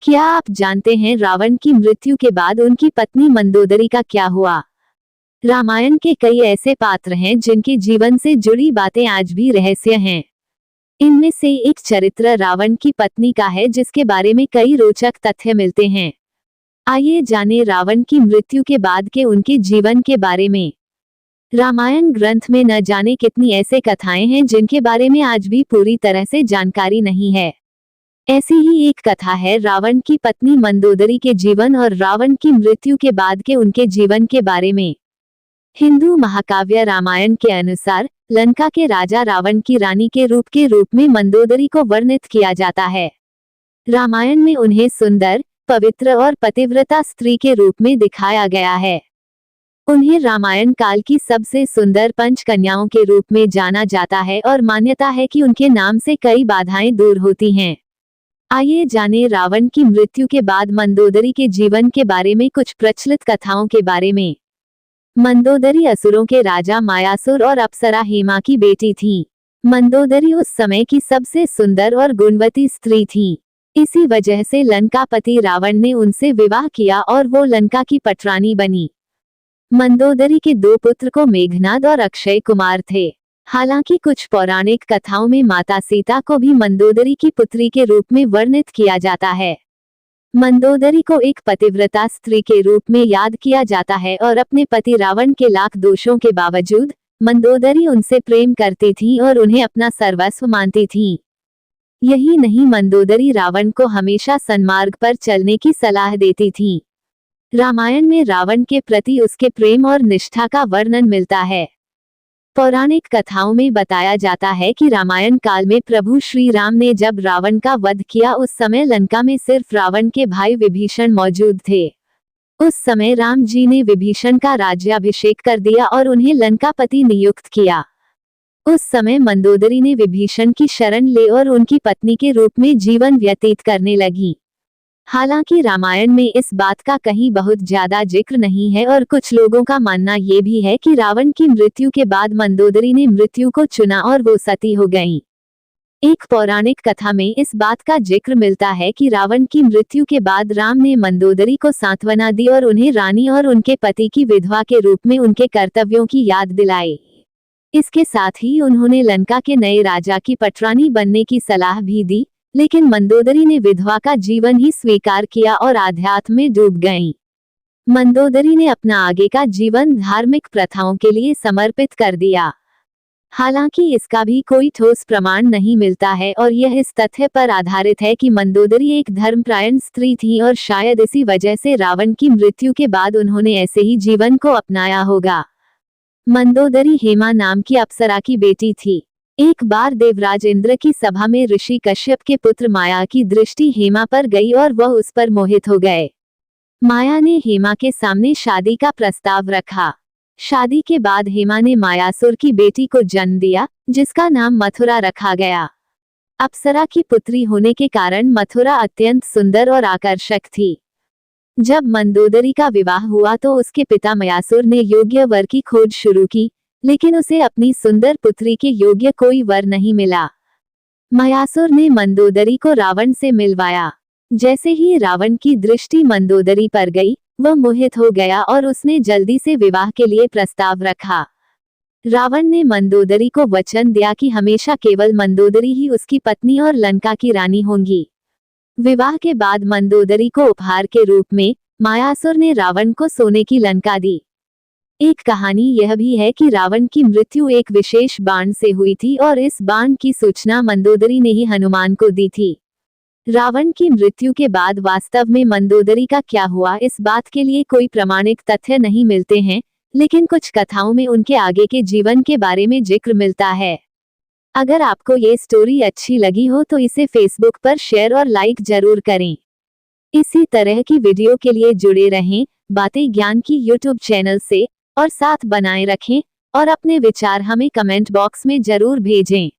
क्या आप जानते हैं रावण की मृत्यु के बाद उनकी पत्नी मंदोदरी का क्या हुआ? रामायण के कई ऐसे पात्र हैं जिनके जीवन से जुड़ी बातें आज भी रहस्य हैं। इनमें से एक चरित्र रावण की पत्नी का है जिसके बारे में कई रोचक तथ्य मिलते हैं। आइए जानें रावण की मृत्यु के बाद के उनके जीवन के बारे में। रामायण ग्रंथ में न जाने कितनी ऐसे कथाएं हैं जिनके बारे में आज भी पूरी तरह से जानकारी नहीं है। ऐसी ही एक कथा है रावण की पत्नी मंदोदरी के जीवन और रावण की मृत्यु के बाद के उनके जीवन के बारे में। हिंदू महाकाव्य रामायण के अनुसार लंका के राजा रावण की रानी के रूप में मंदोदरी को वर्णित किया जाता है। रामायण में उन्हें सुंदर, पवित्र और पतिव्रता स्त्री के रूप में दिखाया गया है। उन्हें रामायण काल की सबसे सुंदर पंच कन्याओं के रूप में जाना जाता है और मान्यता है कि उनके नाम से कई बाधाएं दूर होती हैं। आइए जानें रावण की मृत्यु के बाद मंदोदरी के जीवन के बारे में कुछ प्रचलित कथाओं के बारे में। मंदोदरी असुरों के राजा मायासुर और अप्सरा हेमा की बेटी थी। मंदोदरी उस समय की सबसे सुंदर और गुणवती स्त्री थी। इसी वजह से लंकापति रावण ने उनसे विवाह किया और वो लंका की पटरानी बनी। मंदोदरी के दो पुत्र को मेघनाद और अक्षय कुमार थे। हालांकि कुछ पौराणिक कथाओं में माता सीता को भी मंदोदरी की पुत्री के रूप में वर्णित किया जाता है। मंदोदरी को एक पतिव्रता स्त्री के रूप में याद किया जाता है और अपने पति रावण के लाख दोषों के बावजूद मंदोदरी उनसे प्रेम करती थी और उन्हें अपना सर्वस्व मानती थी। यही नहीं, मंदोदरी रावण को हमेशा सन्मार्ग पर चलने की सलाह देती थी। रामायण में रावण के प्रति उसके प्रेम और निष्ठा का वर्णन मिलता है। पौराणिक कथाओं में बताया जाता है कि रामायण काल में प्रभु श्री राम ने जब रावण का वध किया उस समय लंका में सिर्फ रावण के भाई विभीषण मौजूद थे। उस समय राम जी ने विभीषण का राज्याभिषेक कर दिया और उन्हें लंकापति नियुक्त किया। उस समय मंदोदरी ने विभीषण की शरण ले और उनकी पत्नी के रूप में जीवन व्यतीत करने लगी। हालांकि रामायण में इस बात का कहीं बहुत ज्यादा जिक्र नहीं है और कुछ लोगों का मानना ये भी है कि रावण की मृत्यु के बाद मंदोदरी ने मृत्यु को चुना और वो सती हो गईं। एक पौराणिक कथा में इस बात का जिक्र मिलता है कि रावण की मृत्यु के बाद राम ने मंदोदरी को सांत्वना दी और उन्हें रानी और उनके पति की विधवा के रूप में उनके कर्तव्यों की याद दिलाई। इसके साथ ही उन्होंने लंका के नए राजा की पटरानी बनने की सलाह भी दी, लेकिन मंदोदरी ने विधवा का जीवन ही स्वीकार किया और आध्यात्म में डूब गईं। मंदोदरी ने अपना आगे का जीवन धार्मिक प्रथाओं के लिए समर्पित कर दिया। हालांकि इसका भी कोई ठोस प्रमाण नहीं मिलता है और यह इस तथ्य पर आधारित है कि मंदोदरी एक धर्मपरायण स्त्री थी और शायद इसी वजह से रावण की मृत्यु के बाद उन्होंने ऐसे ही जीवन को अपनाया होगा। मंदोदरी हेमा नाम की अप्सरा की बेटी थी। एक बार देवराज इंद्र की सभा में ऋषि कश्यप के पुत्र माया की दृष्टि हेमा पर गई और वह उस पर मोहित हो गए। माया ने हेमा के सामने शादी का प्रस्ताव रखा। शादी के बाद हेमा ने मायासुर की बेटी को जन्म दिया, जिसका नाम मथुरा रखा गया। अप्सरा की पुत्री होने के कारण मथुरा अत्यंत सुंदर और आकर्षक थी। जब मंदोदरी का विवाह हुआ तो उसके पिता मयासुर ने योग्य वर की खोज शुरू की, लेकिन उसे अपनी सुंदर पुत्री के योग्य कोई वर नहीं मिला। मयासुर ने मंदोदरी को रावण से मिलवाया। जैसे ही रावण की दृष्टि मंदोदरी पर गई, वह मोहित हो गया और उसने जल्दी से विवाह के लिए प्रस्ताव रखा। रावण ने मंदोदरी को वचन दिया कि हमेशा केवल मंदोदरी ही उसकी पत्नी और लंका की रानी होंगी। विवाह के बाद मंदोदरी को उपहार के रूप में मायासुर ने रावण को सोने की लंका दी। एक कहानी यह भी है कि रावण की मृत्यु एक विशेष बाण से हुई थी और इस बाण की सूचना मंदोदरी ने ही हनुमान को दी थी। रावण की मृत्यु के बाद वास्तव में मंदोदरी का क्या हुआ, इस बात के लिए कोई प्रमाणिक तथ्य नहीं मिलते हैं, लेकिन कुछ कथाओं में उनके आगे के जीवन के बारे में जिक्र मिलता है। अगर आपको ये स्टोरी अच्छी लगी हो तो इसे फेसबुक पर शेयर और लाइक जरूर करें। इसी तरह की वीडियो के लिए जुड़े रहें बातें ज्ञान की यूट्यूब चैनल से और साथ बनाए रखें और अपने विचार हमें कमेंट बॉक्स में जरूर भेजें।